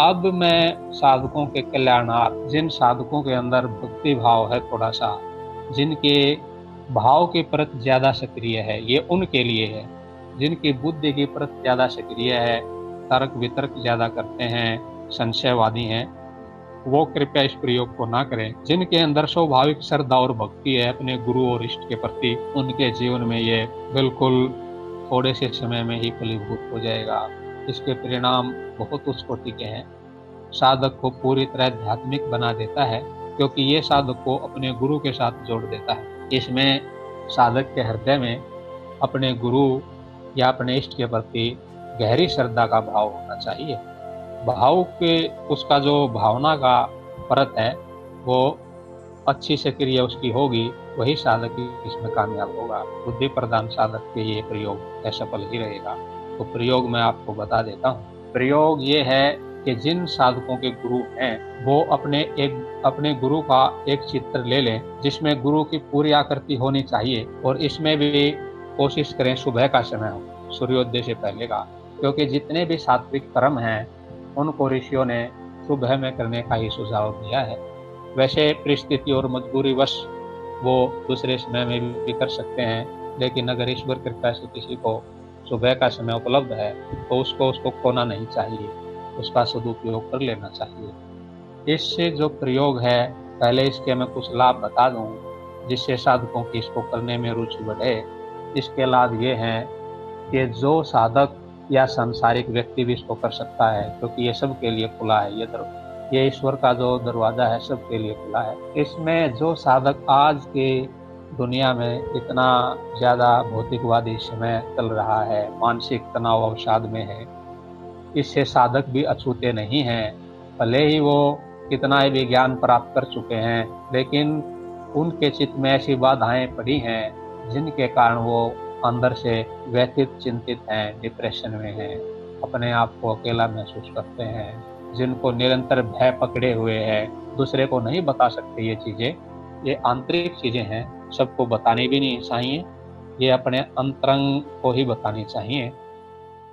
अब मैं साधकों के कल्याणार्थ, जिन साधकों के अंदर भक्ति भाव है थोड़ा सा, जिनके भाव के प्रति ज़्यादा सक्रिय है, ये उनके लिए है। जिनकी बुद्धि की प्रति ज़्यादा सक्रिय है, तर्क वितर्क ज़्यादा करते हैं, संशयवादी हैं, वो कृपया इस प्रयोग को ना करें। जिनके अंदर स्वाभाविक श्रद्धा और भक्ति है अपने गुरु और इष्ट के प्रति, उनके जीवन में ये बिल्कुल थोड़े से समय में ही फलीभूत हो जाएगा। इसके परिणाम बहुत उच्च कोटि के हैं। साधक को पूरी तरह आध्यात्मिक बना देता है, क्योंकि ये साधक को अपने गुरु के साथ जोड़ देता है। इसमें साधक के हृदय में अपने गुरु या अपने इष्ट के प्रति गहरी श्रद्धा का भाव होना चाहिए। भाव के उसका जो भावना का परत है वो अच्छी से क्रिया उसकी होगी, वही साधक इसमें कामयाब होगा। बुद्धि प्रधान साधक के ये प्रयोग असफल ही रहेगा। तो प्रयोग मैं आपको बता देता हूँ। प्रयोग ये है कि जिन साधकों के गुरु हैं वो अपने गुरु का एक चित्र ले लें जिसमें गुरु की पूरी आकृति होनी चाहिए, और इसमें भी कोशिश करें सुबह का समय हो, सूर्योदय से पहले का, क्योंकि जितने भी सात्विक कर्म हैं उनको ऋषियों ने सुबह में करने का ही सुझाव दिया है। वैसे परिस्थिति और मजबूरी वश वो दूसरे समय में भी कर सकते हैं, लेकिन अगर ईश्वर कृपा से किसी को सुबह का समय उपलब्ध है तो उसको खोना नहीं चाहिए, उसका सदुपयोग कर लेना चाहिए। इससे जो प्रयोग है, पहले इसके मैं कुछ लाभ बता दूं जिससे साधकों की इसको करने में रुचि बढ़े। इसके लाभ ये हैं कि जो साधक या सांसारिक व्यक्ति भी इसको कर सकता है, क्योंकि ये सबके लिए खुला है। ये ईश्वर का जो दरवाजा है सबके लिए खुला है। इसमें जो साधक आज के दुनिया में इतना ज़्यादा भौतिकवादी समय चल रहा है, मानसिक तनाव अवसाद में है, इससे साधक भी अछूते नहीं हैं। भले ही वो कितना ही ज्ञान प्राप्त कर चुके हैं, लेकिन उनके चित्त में ऐसी बाधाएं पड़ी हैं जिनके कारण वो अंदर से व्यथित, चिंतित हैं, डिप्रेशन में हैं, अपने आप को अकेला महसूस करते हैं, जिनको निरंतर भय पकड़े हुए हैं। दूसरे को नहीं बता सकते ये चीज़ें, ये आंतरिक चीज़ें हैं, सबको बतानी भी नहीं चाहिए, ये अपने अंतरंग को ही बतानी चाहिए।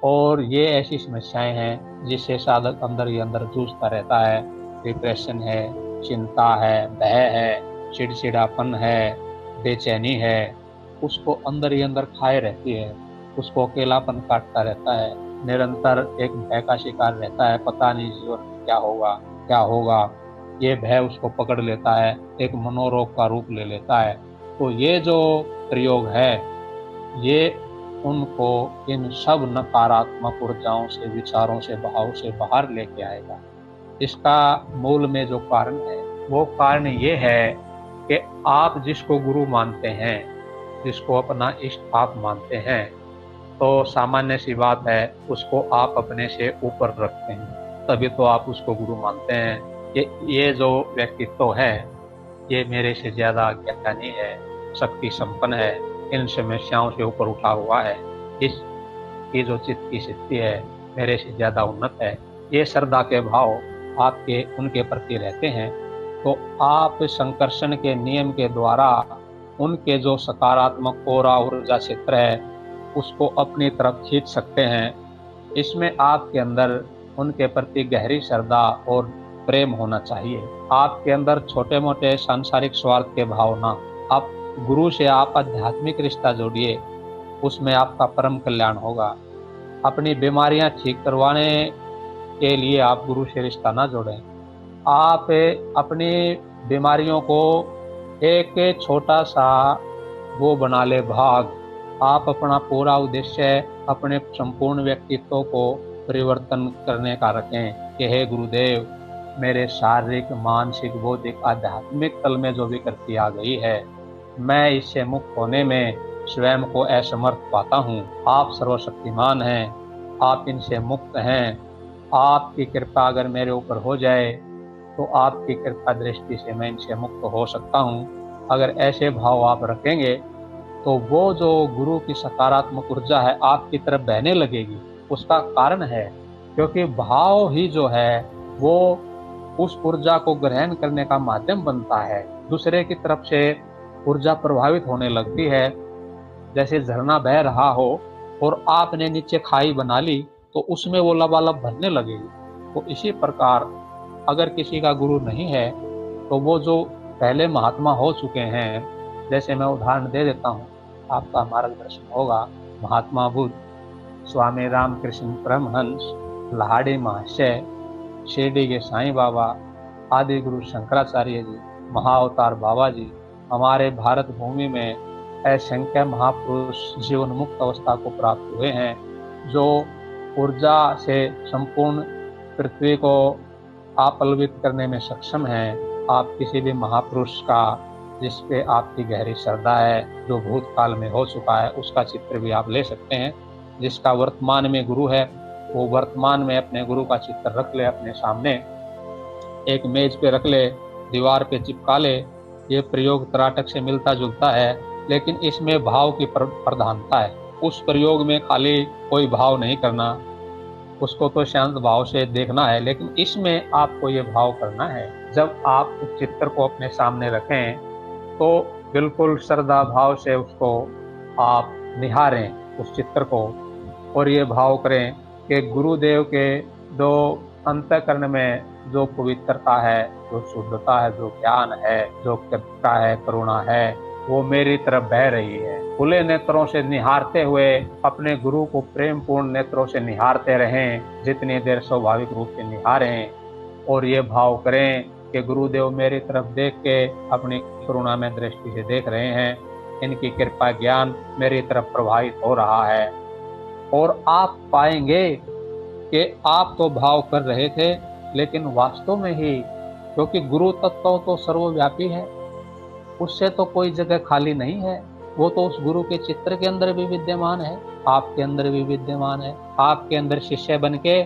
और ये ऐसी समस्याएं हैं जिससे साधक अंदर ही अंदर जूझता रहता है। डिप्रेशन है, चिंता है, भय है, चिड़चिड़ापन है, बेचैनी है, उसको अंदर ही अंदर खाए रहती है, उसको अकेलापन काटता रहता है, निरंतर एक भय का शिकार रहता है। पता नहीं जीवन में क्या होगा क्या होगा, ये भय उसको पकड़ लेता है, एक मनोरोग का रूप ले लेता है। तो ये जो प्रयोग है ये उनको इन सब नकारात्मक ऊर्जाओं से, विचारों से, भाव से बाहर लेके आएगा। इसका मूल में जो कारण है वो कारण ये है कि आप जिसको गुरु मानते हैं, जिसको अपना इष्ट आप मानते हैं, तो सामान्य सी बात है उसको आप अपने से ऊपर रखते हैं, तभी तो आप उसको गुरु मानते हैं कि ये जो व्यक्तित्व है ये मेरे से ज़्यादा ज्ञानी है, शक्ति संपन्न है, इन समस्याओं से ऊपर उठा हुआ है, इसकी जो चित्त की स्थिति है मेरे से ज़्यादा उन्नत है। ये श्रद्धा के भाव आपके उनके प्रति रहते हैं, तो आप संकर्षण के नियम के द्वारा उनके जो सकारात्मक ओरा ऊर्जा क्षेत्र है उसको अपनी तरफ खींच सकते हैं। इसमें आपके अंदर उनके प्रति गहरी श्रद्धा और प्रेम होना चाहिए। आपके अंदर छोटे मोटे सांसारिक स्वार्थ के भाव ना, आप गुरु से आप आध्यात्मिक रिश्ता जोड़िए, उसमें आपका परम कल्याण होगा। अपनी बीमारियां ठीक करवाने के लिए आप गुरु से रिश्ता ना जोड़ें। आप अपनी बीमारियों को एक छोटा सा वो बना ले भाग, आप अपना पूरा उद्देश्य अपने संपूर्ण व्यक्तित्व को परिवर्तन करने का रखें कि हे गुरुदेव, मेरे शारीरिक, मानसिक, बौद्धिक, आध्यात्मिक तल में जो विकृति आ गई है, मैं इससे मुक्त होने में स्वयं को असमर्थ पाता हूँ। आप सर्वशक्तिमान हैं, आप इनसे मुक्त हैं। आपकी कृपा अगर मेरे ऊपर हो जाए तो आपकी कृपा दृष्टि से मैं इनसे मुक्त हो सकता हूँ। अगर ऐसे भाव आप रखेंगे तो वो जो गुरु की सकारात्मक ऊर्जा है आपकी तरफ बहने लगेगी। उसका कारण है क्योंकि भाव ही जो है वो उस ऊर्जा को ग्रहण करने का माध्यम बनता है। दूसरे की तरफ से ऊर्जा प्रभावित होने लगती है। जैसे झरना बह रहा हो और आपने नीचे खाई बना ली तो उसमें वो लबालब भरने लगेगी। तो इसी प्रकार अगर किसी का गुरु नहीं है तो वो जो पहले महात्मा हो चुके हैं, जैसे मैं उदाहरण दे देता हूँ, आपका मार्गदर्शन होगा महात्मा बुद्ध, स्वामी रामकृष्ण परमहंस, लाहिड़ी महाशय, शिरडी के साईं बाबा, आदि गुरु शंकराचार्य जी, महाअवतार बाबा जी, हमारे भारत भूमि में असंख्य महापुरुष जीवन मुक्त अवस्था को प्राप्त हुए हैं, जो ऊर्जा से संपूर्ण पृथ्वी को आप्लवित करने में सक्षम हैं। आप किसी भी महापुरुष का जिस पे आपकी गहरी श्रद्धा है, जो भूतकाल में हो चुका है, उसका चित्र भी आप ले सकते हैं। जिसका वर्तमान में गुरु है, वो वर्तमान में अपने गुरु का चित्र रख ले, अपने सामने एक मेज पे रख ले, दीवार पे चिपका ले। ये प्रयोग त्राटक से मिलता जुलता है, लेकिन इसमें भाव की प्रधानता है। उस प्रयोग में खाली कोई भाव नहीं करना, उसको तो शांत भाव से देखना है, लेकिन इसमें आपको ये भाव करना है। जब आप उस चित्र को अपने सामने रखें तो बिल्कुल श्रद्धा भाव से उसको आप निहारें उस चित्र को, और ये भाव करें कि गुरुदेव के जो अंतःकरण में जो पवित्रता है, जो शुद्धता है, जो ज्ञान है, जो कृपा है, करुणा है, वो मेरी तरफ बह रही है। खुले नेत्रों से निहारते हुए अपने गुरु को प्रेम पूर्ण नेत्रों से निहारते रहें, जितनी देर स्वाभाविक रूप से निहारें, और ये भाव करें कि गुरुदेव मेरी तरफ देख के अपनी करुणा में दृष्टि से देख रहे हैं, इनकी कृपा ज्ञान मेरी तरफ प्रभावित हो रहा है। और आप पाएंगे कि आप तो भाव कर रहे थे, लेकिन वास्तव में ही, क्योंकि गुरु तत्व तो सर्वव्यापी है, उससे तो कोई जगह खाली नहीं है। वो तो उस गुरु के चित्र के अंदर भी विद्यमान है, आपके अंदर भी विद्यमान है। आपके अंदर शिष्य बन के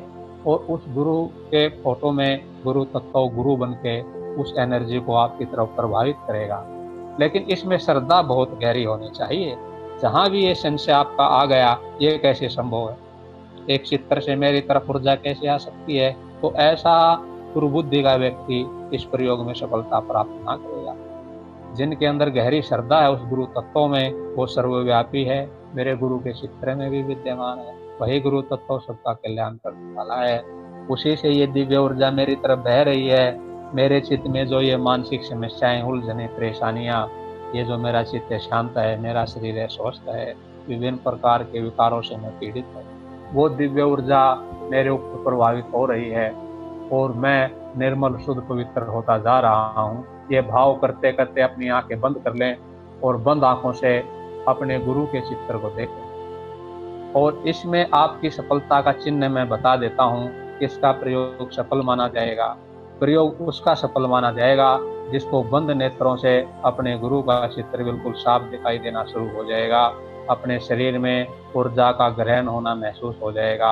और उस गुरु के फोटो में गुरु तत्व गुरु बन के उस एनर्जी को आपकी तरफ प्रभावित करेगा। लेकिन इसमें श्रद्धा बहुत गहरी होनी चाहिए। जहां भी ये संशय आपका आ गया, ये कैसे संभव है, एक चित्र से मेरी तरफ ऊर्जा कैसे आ सकती है, तो ऐसा दुर्बुद्धि का व्यक्ति इस प्रयोग में सफलता प्राप्त ना करेगा। जिनके अंदर गहरी श्रद्धा है उस गुरु तत्व में, वो सर्वव्यापी है, मेरे गुरु के चित्र में भी विद्यमान है, वही गुरु तत्व सबका कल्याण करने वाला है। उसी से ये दिव्य ऊर्जा मेरी तरफ बह रही है। मेरे चित्त में जो ये मानसिक समस्याएं, उलझने, परेशानियां, ये जो मेरा चित्त शांत है, मेरा शरीर है स्वस्थ है, विभिन्न प्रकार के विकारों से मैं पीड़ित हूँ, वो दिव्य ऊर्जा मेरे ऊपर प्रभावित हो रही है और मैं निर्मल शुद्ध पवित्र होता जा रहा हूँ। ये भाव करते करते अपनी आंखें बंद कर लें और बंद आंखों से अपने गुरु के चित्र को देखें। और इसमें आपकी सफलता का चिन्ह मैं बता देता हूँ, किसका प्रयोग सफल माना जाएगा। प्रयोग उसका सफल माना जाएगा जिसको बंद नेत्रों से अपने गुरु का चित्र बिल्कुल साफ दिखाई देना शुरू हो जाएगा। अपने शरीर में ऊर्जा का ग्रहण होना महसूस हो जाएगा।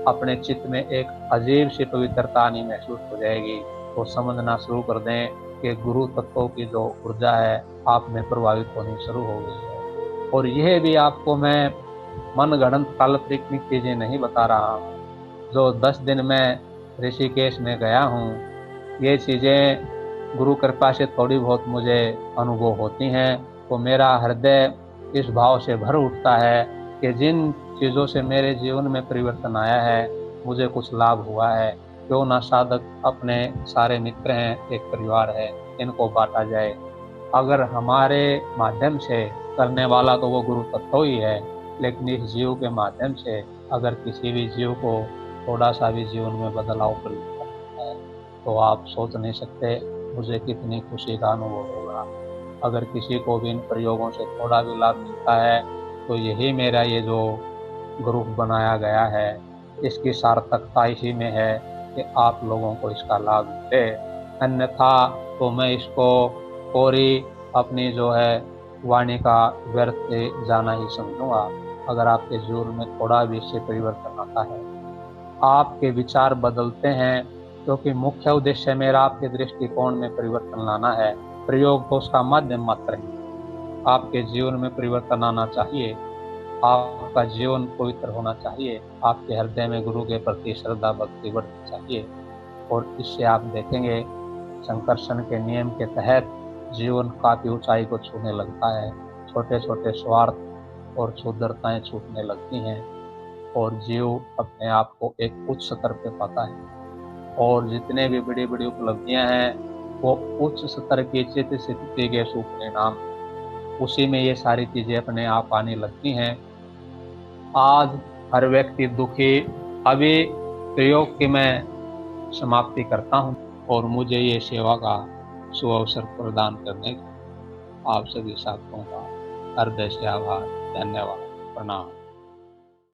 अपने चित्त में एक अजीब सी पवित्रता आनी महसूस हो जाएगी। तो समझना शुरू कर दें कि गुरु तत्वों की जो ऊर्जा है आप में प्रभावित होनी शुरू हो गई है। और यह भी आपको मैं मनगढ़ंत काल्पनिक चीजें नहीं बता रहा हूँ। जो 10 दिन में ऋषिकेश में गया हूँ, ये चीजें गुरु कृपा से थोड़ी बहुत मुझे अनुभव होती हैं, तो मेरा हृदय इस भाव से भर उठता है कि जिन चीज़ों से मेरे जीवन में परिवर्तन आया है, मुझे कुछ लाभ हुआ है, क्यों ना साधक अपने सारे मित्र हैं, एक परिवार है, इनको बांटा जाए। अगर हमारे माध्यम से करने वाला तो वो गुरु तत्व ही है, लेकिन इस जीव के माध्यम से अगर किसी भी जीव को थोड़ा सा भी जीवन में बदलाव परिवर्तन है, तो आप सोच नहीं सकते मुझे कितनी खुशी का अनुभव होगा। अगर किसी को भी इन प्रयोगों से थोड़ा भी लाभ मिलता है, तो यही मेरा ये जो ग्रुप बनाया गया है, इसकी सार्थकता इसी में है कि आप लोगों को इसका लाभ मिले। अन्यथा तो मैं इसको पूरी अपनी जो है वाणी का व्यर्थ जाना ही समझूंगा। अगर आपके जीवन में थोड़ा भी इससे परिवर्तन आता है, आपके विचार बदलते हैं, क्योंकि मुख्य उद्देश्य मेरा आपके दृष्टिकोण में परिवर्तन लाना है। प्रयोग तो उसका माध्यम मात्र है। आपके जीवन में परिवर्तन आना चाहिए, आपका जीवन पवित्र होना चाहिए, आपके हृदय में गुरु के प्रति श्रद्धा भक्ति बढ़नी चाहिए। और इससे आप देखेंगे संकर्षण के नियम के तहत जीवन काफी ऊंचाई को छूने लगता है। छोटे छोटे स्वार्थ और क्षुद्रताएं छूटने लगती हैं और जीव अपने आप को एक उच्च स्तर पे पाता है। और जितने भी बड़ी-बड़ी उपलब्धियाँ हैं, वो उच्च स्तर के चित्त से दिए गए सुपरिणाम, उसी में ये सारी चीज़ें अपने आप आने लगती हैं। आज हर व्यक्ति दुखी, अभी प्रयोग की मैं समाप्ति करता हूँ और मुझे ये सेवा का सुअवसर प्रदान करने का आप सभी साथियों का हृदय से आभार, धन्यवाद, प्रणाम।